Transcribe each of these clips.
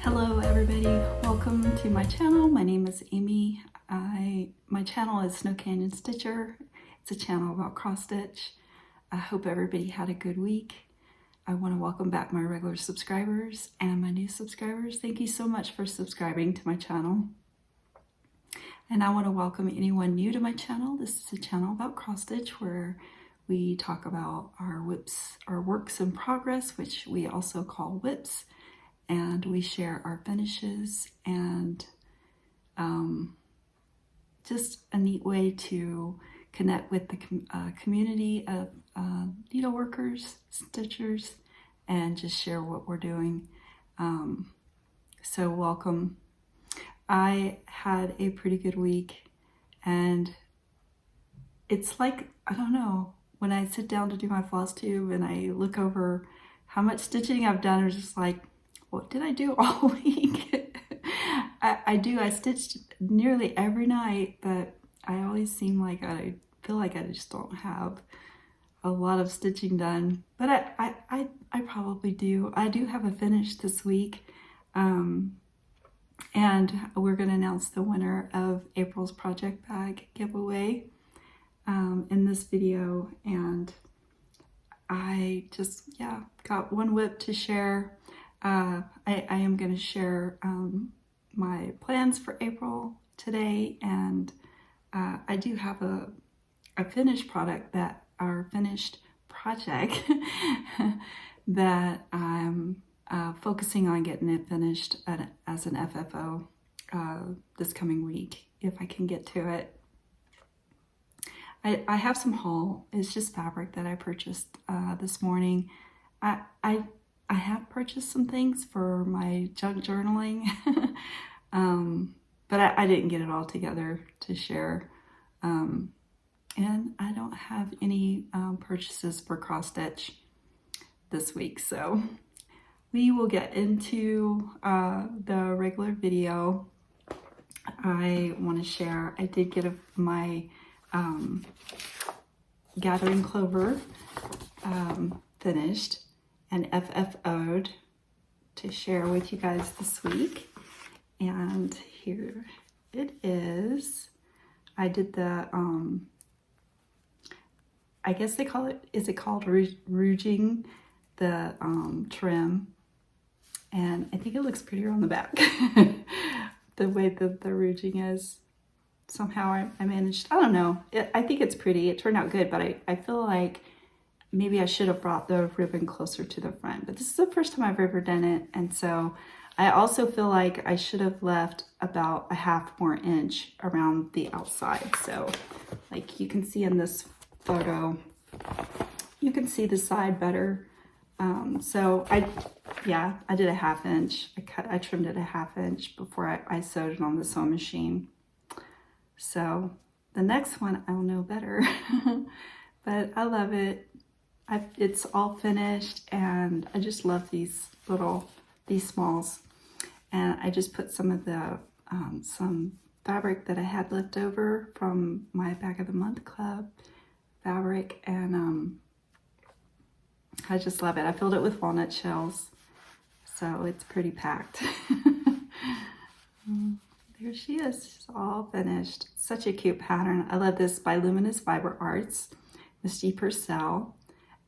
Hello everybody, welcome to my channel. My name is Amy. My channel is snowcanyonstitcher. It's a channel about cross stitch. I hope everybody had a good week. I want to welcome back my regular subscribers and my new subscribers. Thank you so much for subscribing to my channel. And I want to welcome anyone new to my channel. This is a channel about cross stitch where we talk about our whips, our works in progress, which we also call whips. And we share our finishes and just a neat way to connect with the community of needle workers, stitchers, and just share what we're doing. So welcome. I had a pretty good week, and it's like, I don't know, when I sit down to do my Flosstube and I look over how much stitching I've done, it's just like, what did I do all week? I stitched nearly every night, but I always seem like I feel like I just don't have a lot of stitching done. But I probably do. I do have a finish this week. And we're going to announce the winner of April's project bag giveaway in this video. And I just, got one whip to share. I am going to share my plans for April today, and I do have a finished product our finished project that I'm focusing on getting it finished as an FFO this coming week, if I can get to it. I have some haul. It's just fabric that I purchased this morning. I have purchased some things for my junk journaling, but I didn't get it all together to share. And I don't have any purchases for cross stitch this week. So we will get into the regular video. I want to share, I did get my gathering clover finished and FFO'd to share with you guys this week. And here it is. I did the, I guess they call it, is it called rouging the trim? And I think it looks prettier on the back. The way that the rouging is. Somehow I managed, I don't know. I think it's pretty. It turned out good, but I feel like maybe I should have brought the ribbon closer to the front, but this is the first time I've ever done it. And so I also feel like I should have left about a half more inch around the outside. So like you can see in this photo, you can see the side better. So I did a half inch. I trimmed it a half inch before I sewed it on the sewing machine. So the next one I'll know better, but I love it. It's all finished, and I just love these smalls. And I just put some of the some fabric that I had left over from my Bag of the Month Club fabric, and I just love it. I filled it with walnut shells, so it's pretty packed. There she is. She's all finished. Such a cute pattern. I love this by Luminous Fiber Arts, Misty Purcell.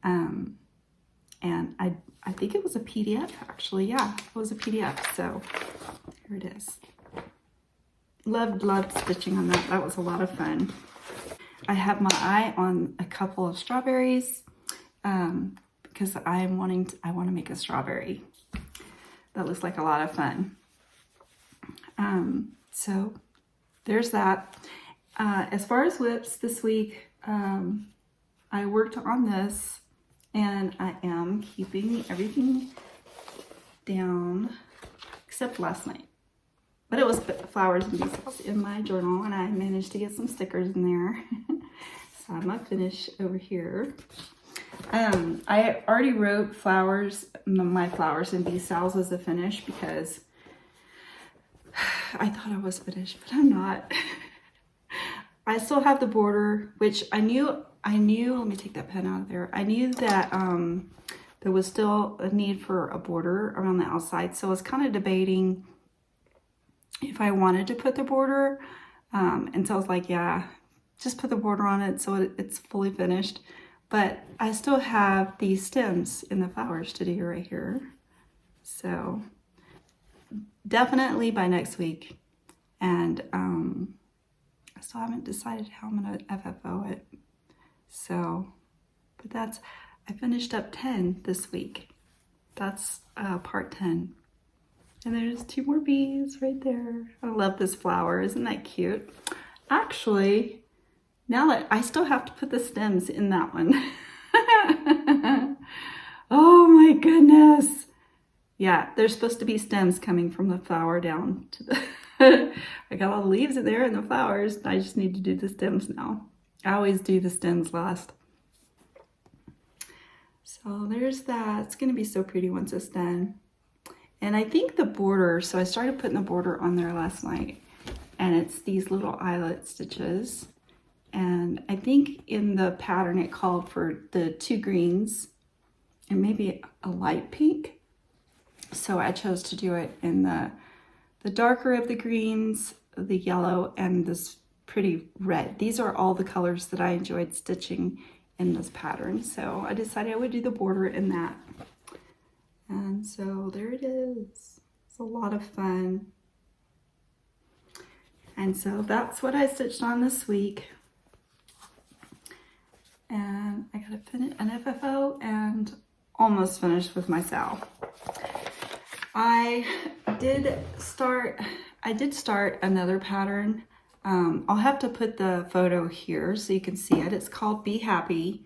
And I think it was a PDF actually. Yeah, it was a PDF. So here it is. Loved stitching on that. That was a lot of fun. I have my eye on a couple of strawberries because I want to make a strawberry. That looks like a lot of fun. So there's that. As far as whips this week, I worked on this, and I am keeping everything down except last night. But it was flowers and details in my journal, and I managed to get some stickers in there. So I have my finish over here. I already wrote my flowers and decals as a finish because I thought I was finished, but I'm not. I still have the border, which I knew, let me take that pen out of there. I knew that there was still a need for a border around the outside. So I was kind of debating if I wanted to put the border. And so I was like, yeah, just put the border on it so it's fully finished. But I still have these stems in the flowers to do right here. So definitely by next week. And I still haven't decided how I'm going to FFO it. So, but I finished up 10 this week. That's part 10. And there's 2 more bees right there. I love this flower. Isn't that cute? Actually, now that I still have to put the stems in that one. Oh my goodness. Yeah, there's supposed to be stems coming from the flower down to the... I got all the leaves in there and the flowers. I just need to do the stems now. I always do the stems last. So there's that. It's going to be so pretty once it's done. And I think the border, so I started putting the border on there last night. And it's these little eyelet stitches. And I think in the pattern it called for the 2 greens and maybe a light pink. So I chose to do it in the darker of the greens, the yellow, and this pretty red. These are all the colors that I enjoyed stitching in this pattern. So I decided I would do the border in that. And so there it is. It's a lot of fun. And so that's what I stitched on this week. And I got to finish an FFO and almost finished with my SAL. I did start another pattern. I'll have to put the photo here so you can see it. It's called Be Happy.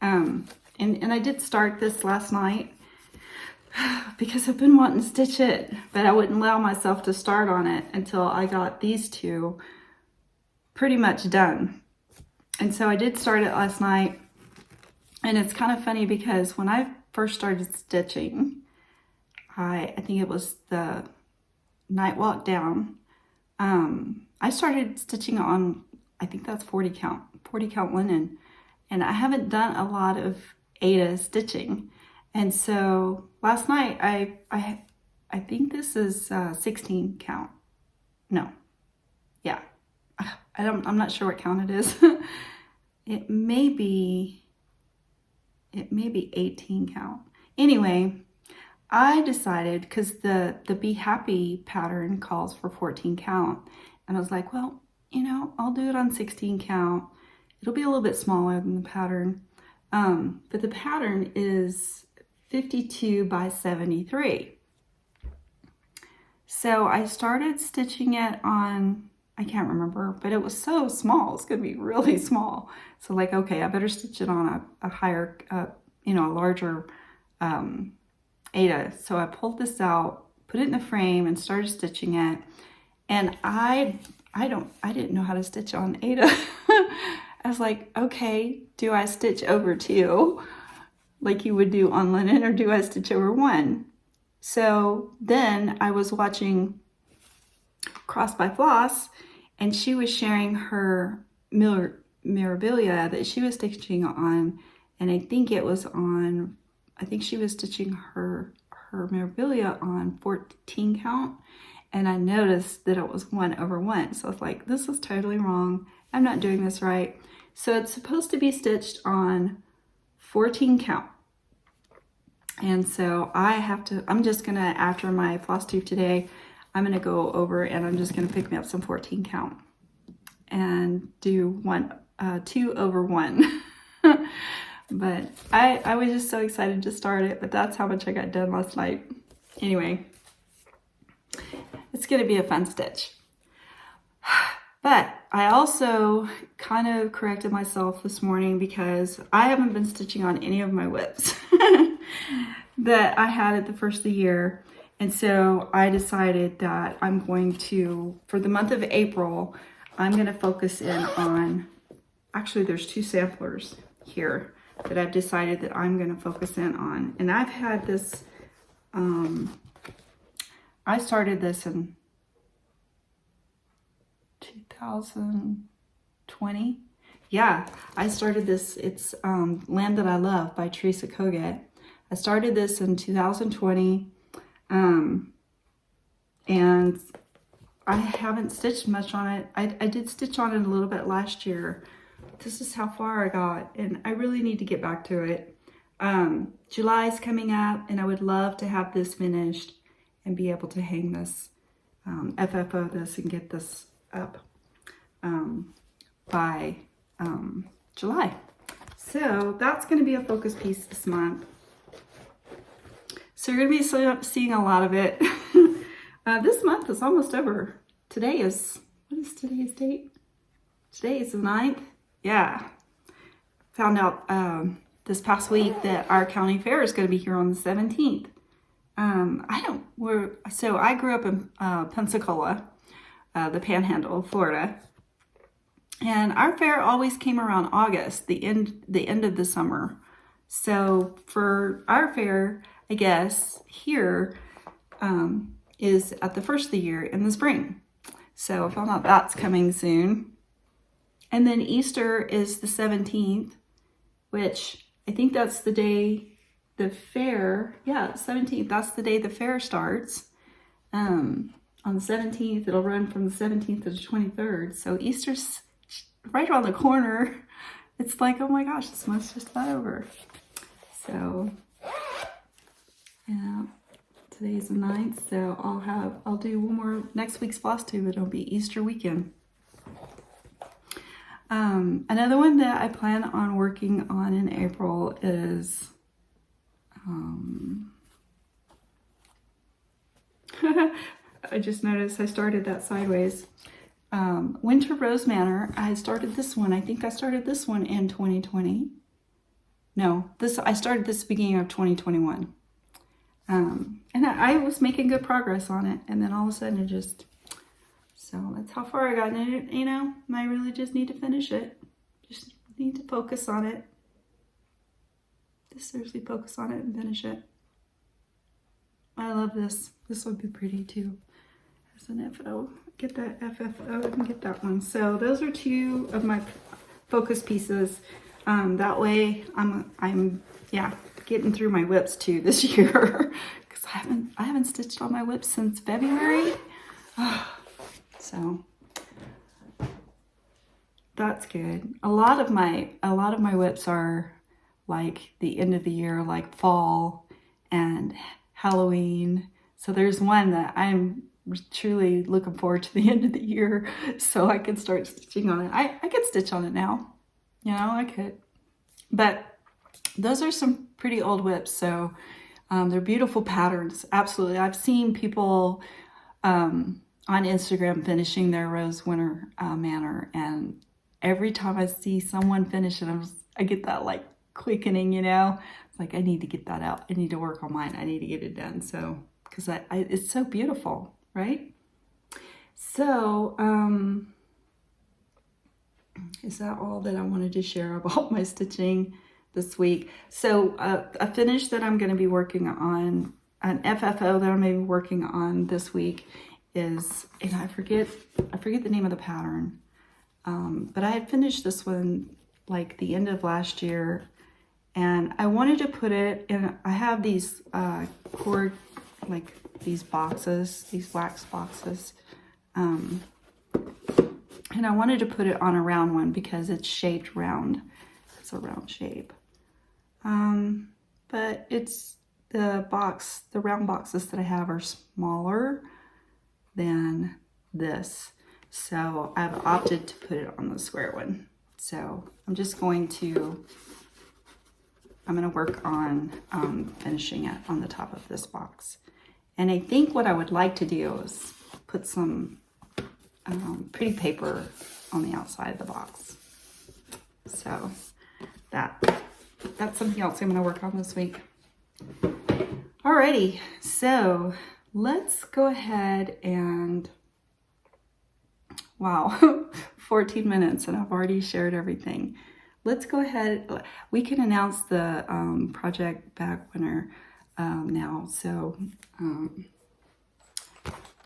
And I did start this last night because I've been wanting to stitch it, but I wouldn't allow myself to start on it until I got these 2 pretty much done. And so I did start it last night. And it's kind of funny because when I first started stitching, I think it was the night walk down. I started stitching on, I think that's 40 count linen. And I haven't done a lot of Aida stitching. And so last night, I think this is 16 count. No, yeah, I'm not sure what count it is. It may be 18 count. Anyway, I decided, because the Be Happy pattern calls for 14 count, and I was like, well, you know, I'll do it on 16 count. It'll be a little bit smaller than the pattern, but the pattern is 52 by 73. So I started stitching it on, I can't remember, but it was so small. It's going to be really small. So like, okay, I better stitch it on a higher, a larger Aida. So I pulled this out, put it in the frame, and started stitching it. And I didn't know how to stitch on Aida. I was like, okay, do I stitch over 2 like you would do on linen, or do I stitch over 1? So then I was watching Cross by Floss, and she was sharing her memorabilia that she was stitching on, and I think she was stitching her memorabilia on 14 count, and I noticed that it was 1 over 1. So I was like, this is totally wrong. I'm not doing this right. So it's supposed to be stitched on 14 count. And so I'm just gonna, after my Flosstube today, I'm gonna go over and I'm just gonna pick me up some 14 count and do 2 over 1. But I was just so excited to start it, but that's how much I got done last night. Anyway, it's gonna be a fun stitch. But I also kind of corrected myself this morning because I haven't been stitching on any of my whips that I had at the first of the year. And so I decided that I'm going to, for the month of April, I'm going to focus in on, actually there's 2 samplers here that I've decided that I'm going to focus in on. And I've had this, I started this in 2020. Yeah, I started this. It's Land That I Love by Teresa Koget. I started this in 2020, and I haven't stitched much on it. I did stitch on it a little bit last year. This is how far I got, and I really need to get back to it. July is coming up, and I would love to have this finished and be able to hang this, FFO this and get this up by July. So that's going to be a focus piece this month. So you're going to be seeing a lot of it. This month is almost over. Today is, what is today's date? Today is the 9th. Yeah. Found out this past week that our county fair is going to be here on the 17th. So I grew up in Pensacola, the Panhandle of Florida. And our fair always came around August, the end of the summer. So for our fair, I guess, here is at the first of the year in the spring. So I found out that's coming soon. And then Easter is the 17th, which I think that's the day the fair, 17th, that's the day the fair starts. On the 17th, it'll run from the 17th to the 23rd. So Easter's right around the corner. It's like, oh my gosh, this month's just about over. So, yeah, today's the 9th, so I'll do one more next week's Flosstube. It'll be Easter weekend. Another one that I plan on working on in April is, I just noticed I started that sideways. Winter Rose Manor. I started this one. I think I started this one in 2020. No, I started this beginning of 2021. And I was making good progress on it, and then all of a sudden it just, so that's how far I got in it, you know. I really just need to finish it. Just need to focus on it. Just seriously focus on it and finish it. I love this. This would be pretty too. There's an FFO. Get that FFO and get that one. So those are two of my focus pieces. That way I'm getting through my whips too this year, because I haven't stitched on my whips since February. So that's good. A lot of my whips are like the end of the year, like fall and Halloween. So there's one that I'm truly looking forward to the end of the year, so I can start stitching on it. I could stitch on it now, you know, I could. But those are some pretty old whips, so they're beautiful patterns. Absolutely. I've seen people on Instagram finishing their Rose Winter Manor, and every time I see someone finish it, I get that like quickening, you know, like I need to get that out. I need to work on mine. I need to get it done. So, because it's so beautiful, right? So, is that all that I wanted to share about my stitching this week? So, a finish that I'm going to be working on, an FFO that I'm going to be working on this week is, and I forget the name of the pattern, but I had finished this one like the end of last year, and I wanted to put it in. I have these cord, like these boxes, these wax boxes, and I wanted to put it on a round one because it's shaped round. It's a round shape, but it's the round boxes that I have are smaller than this, so I've opted to put it on the square one. So I'm going to work on finishing it on the top of this box. And I think what I would like to do is put some pretty paper on the outside of the box. So that's something else I'm going to work on this week. Alrighty, so let's go ahead and, wow, 14 minutes and I've already shared everything. Let's go ahead, we can announce the project bag winner now. So, and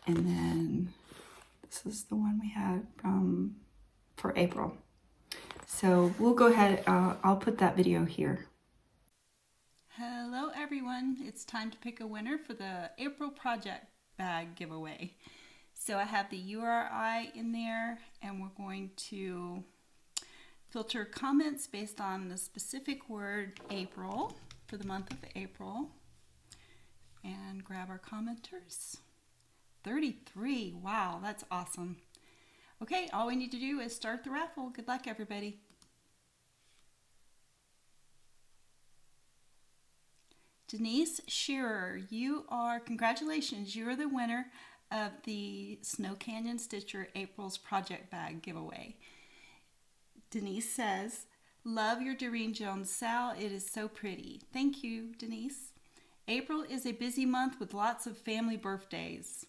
then this is the one we had for April. So we'll go ahead, I'll put that video here. Hello everyone. everyone. It's time to pick a winner for the April project bag giveaway. So I have the URI in there, and we're going to filter comments based on the specific word April for the month of April, and grab our commenters. 33, wow, that's awesome. Okay, all we need to do is start the raffle. Good luck, everybody. Denise Shearer, congratulations, you're the winner of the Snow Canyon Stitcher April's Project Bag giveaway. Denise says, love your Doreen Jones Sal, it is so pretty. Thank you, Denise. April is a busy month with lots of family birthdays.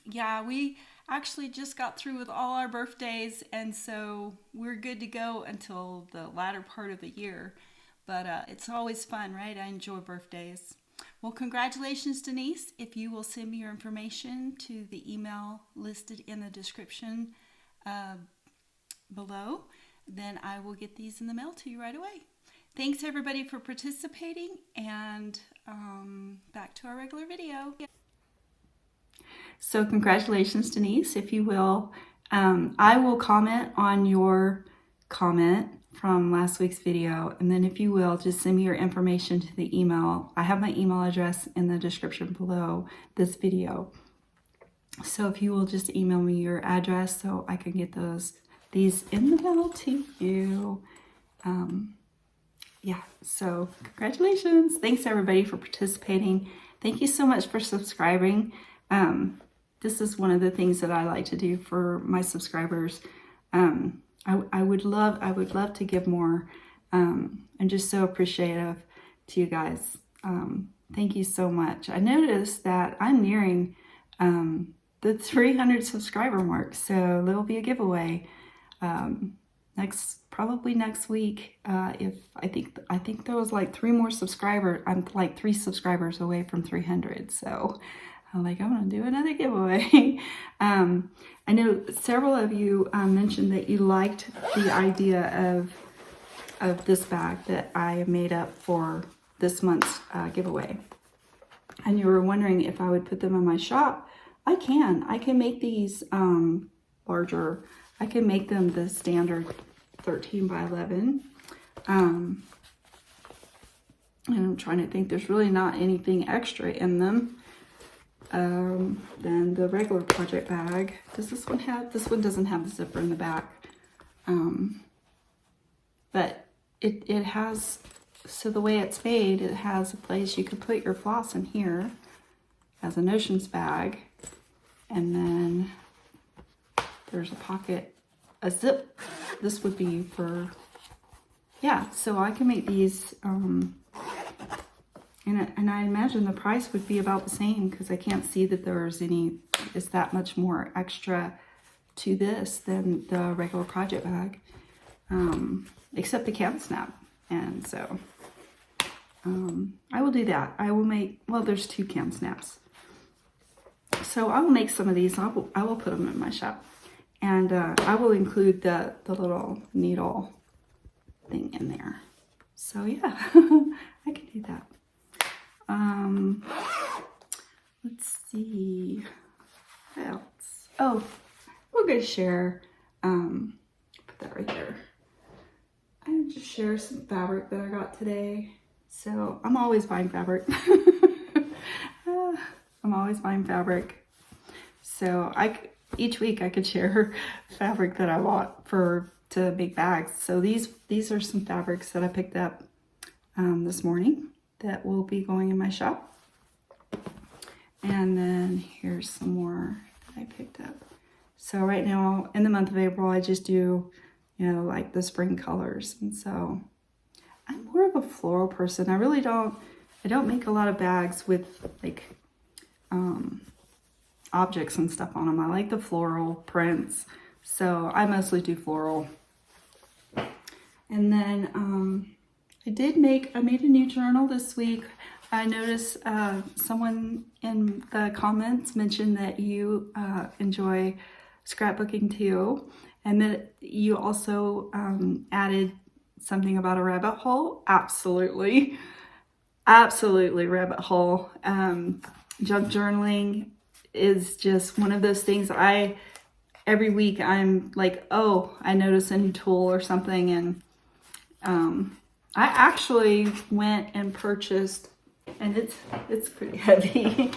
Yeah, we actually just got through with all our birthdays, and so we're good to go until the latter part of the year. But it's always fun, right? I enjoy birthdays. Well, congratulations, Denise. If you will send me your information to the email listed in the description below, then I will get these in the mail to you right away. Thanks, everybody, for participating, and back to our regular video. So congratulations, Denise. If you will, I will comment on your comment from last week's video, and then if you will, just send me your information to the email. I have my email address in the description below this video. So if you will just email me your address so I can get these in the mail to you. Yeah, so congratulations. Thanks everybody for participating. Thank you so much for subscribing. This is one of the things that I like to do for my subscribers. I would love to give more. I'm just so appreciative to you guys. Thank you so much. I noticed that I'm nearing the 300 subscriber mark, so there'll be a giveaway probably next week. If I think there was like 3 more subscribers. I'm like 3 subscribers away from 300, so I'm gonna do another giveaway. I know several of you mentioned that you liked the idea of this bag that I made up for this month's giveaway, and you were wondering if I would put them in my shop. I can make these larger. I can make them the standard 13 by 11. And I'm trying to think, there's really not anything extra in them than the regular project bag. Does this one have? This one doesn't have the zipper in the back. But it has, so the way it's made, it has a place you could put your floss in here as a notions bag, and then there's a pocket, a zip. This would be for, yeah, so I can make these, and I imagine the price would be about the same, because I can't see that is that much more extra to this than the regular project bag, except the cam snap. And so I will do that. I will make, well, there's 2 cam snaps. So I will make some of these. I will put them in my shop. And I will include the little needle thing in there. So yeah, I can do that. Let's see, what else? Oh, we're gonna share, put that right there. I'm just share some fabric that I got today. So I'm always buying fabric. I'm always buying fabric. So each week I could share fabric that I bought to make bags. So these are some fabrics that I picked up this morning that will be going in my shop. And then here's some more that I picked up. So right now in the month of April, I just do, like the spring colors. And so I'm more of a floral person. I don't make a lot of bags with like objects and stuff on them. I like the floral prints, so I mostly do floral. And then I made a new journal this week. I noticed someone in the comments mentioned that you enjoy scrapbooking too, and that you also added something about a rabbit hole. Absolutely. absolutely rabbit hole. Junk journaling is just one of those things. Every week I'm like, oh, I notice a new tool or something, and I actually went and purchased, and it's pretty heavy.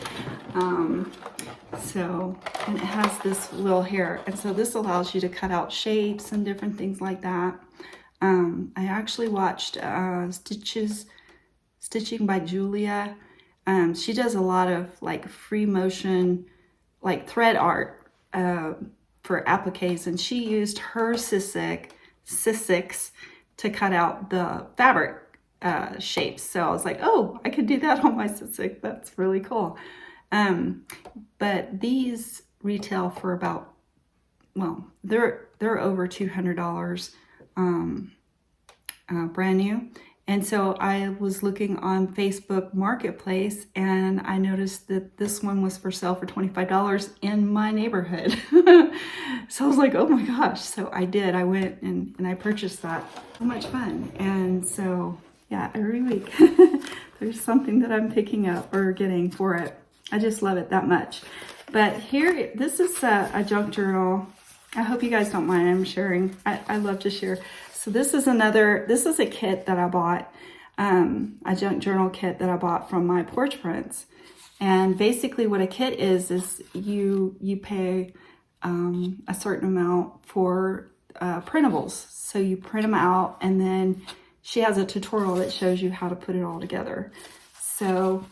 And it has this little hair, and so this allows you to cut out shapes and different things like that. I actually watched Stitching by Julia. She does a lot of like free motion, like thread art for appliques, and she used her Sissics to cut out the fabric shapes. So I was like, oh, I could do that on my Sissic. That's really cool. But these retail for about, well, they're over $200 brand new. And so I was looking on Facebook Marketplace, and I noticed that this one was for sale for $25 in my neighborhood. So I was like, oh my gosh. So I did. I went and I purchased that. So much fun. And so, yeah, every week there's something that I'm picking up or getting for it. I just love it that much. But here, this is a junk journal. I hope you guys don't mind. I'm sharing. I love to share. So this is a kit that I bought, a junk journal kit that I bought from my Porch Prints. And basically what a kit is you pay a certain amount for printables. So you print them out, and then she has a tutorial that shows you how to put it all together. So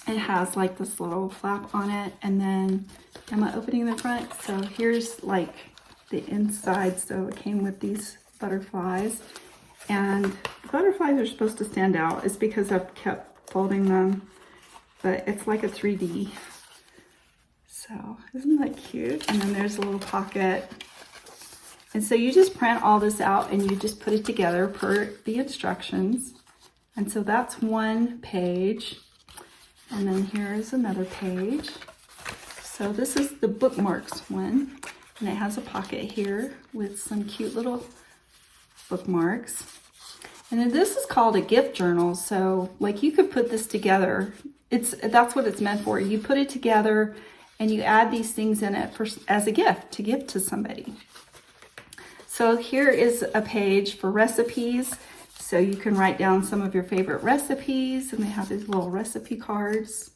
it has like this little flap on it, and then am I opening the front? So here's like the inside. So it came with these butterflies, and the butterflies are supposed to stand out. It's because I've kept folding them, but it's like a 3D. So isn't that cute? And then there's a little pocket. And so you just print all this out and you just put it together per the instructions. And so that's one page. And then here's another page. So this is the bookmarks one. And it has a pocket here with some cute little bookmarks. And then this is called a gift journal. So like you could put this together. That's what it's meant for. You put it together and you add these things in it as a gift to give to somebody. So here is a page for recipes. So you can write down some of your favorite recipes, and they have these little recipe cards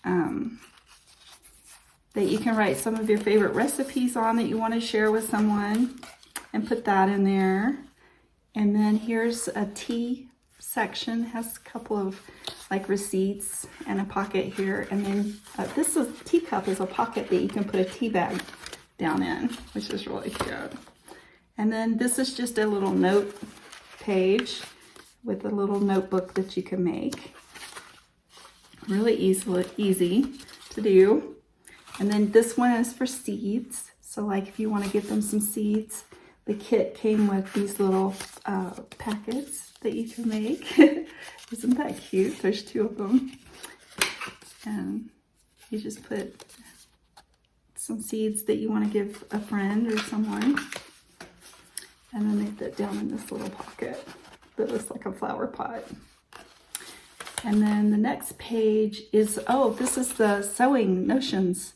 that you can write some of your favorite recipes on that you want to share with someone, and put that in there. And then here's a tea section, has a couple of like receipts and a pocket here. And then teacup is a pocket that you can put a tea bag down in, which is really cute. And then this is just a little note page with a little notebook that you can make. Really easy to do. And then this one is for seeds. So like if you want to give them some seeds, the kit came with these little packets that you can make. Isn't that cute? There's 2 of them. And you just put some seeds that you want to give a friend or someone. And then they fit down in this little pocket that looks like a flower pot. And then the next page is, this is the sewing notions.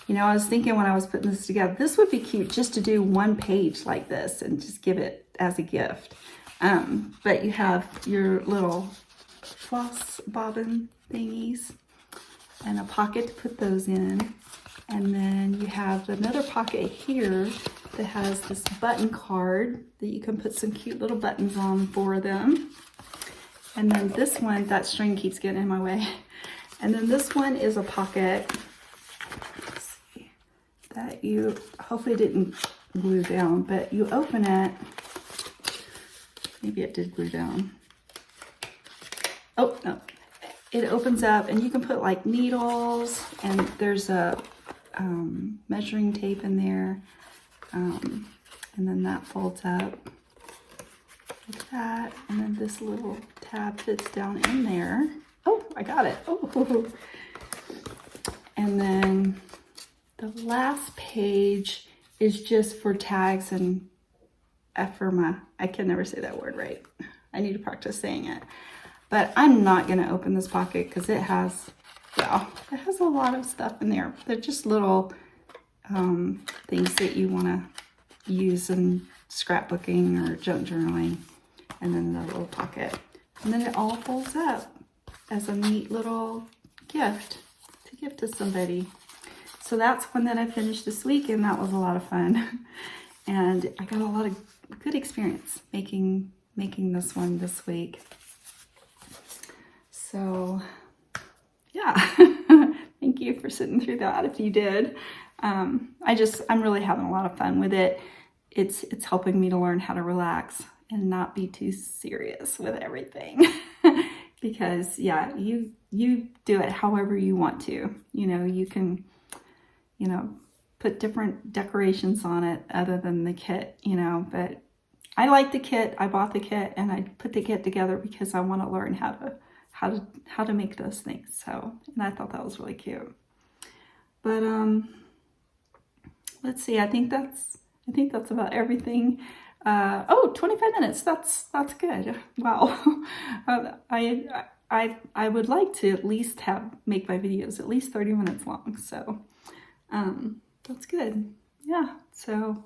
You know, I was thinking when I was putting this together, this would be cute just to do one page like this and just give it as a gift. But you have your little floss bobbin thingies and a pocket to put those in. And then you have another pocket here that has this button card that you can put some cute little buttons on for them. And then this one, that string keeps getting in my way. And then this one is a pocket, let's see, that you hopefully didn't glue down, but you open it. Maybe it did glue down. Oh, no. It opens up and you can put like needles, and there's a measuring tape in there. And then that folds up like that. And then this little tab fits down in there. Oh, I got it. Oh. And then the last page is just for tags and ephemera. I can never say that word right. I need to practice saying it. But I'm not going to open this pocket because it has, yeah, it has a lot of stuff in there. They're just little things that you want to use in scrapbooking or junk journaling. And then the little pocket. And then it all folds up as a neat little gift to give to somebody. So that's one that I finished this week, and that was a lot of fun. And I got a lot of good experience making this one this week. So yeah, thank you for sitting through that if you did. I'm really having a lot of fun with it. It's helping me to learn how to relax and not be too serious with everything. Because yeah, you do it however you want to. You know, you can, you know, put different decorations on it other than the kit, you know, but I like the kit. I bought the kit and I put the kit together because I want to learn how to make those things. So, and I thought that was really cute. But let's see, I think that's about everything. 25 minutes. That's good. Wow. I would like to at least make my videos at least 30 minutes long. So that's good. Yeah. So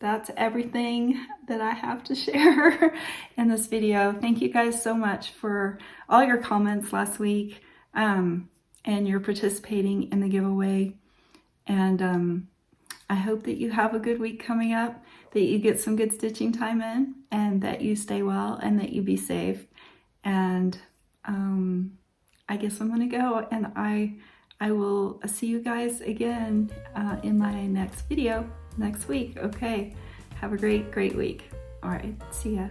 that's everything that I have to share in this video. Thank you guys so much for all your comments last week and your participating in the giveaway. And I hope that you have a good week coming up, that you get some good stitching time in, and that you stay well and that you be safe. And I guess I'm gonna go, and I will see you guys again in my next video next week. Okay, have a great week. All right, see ya.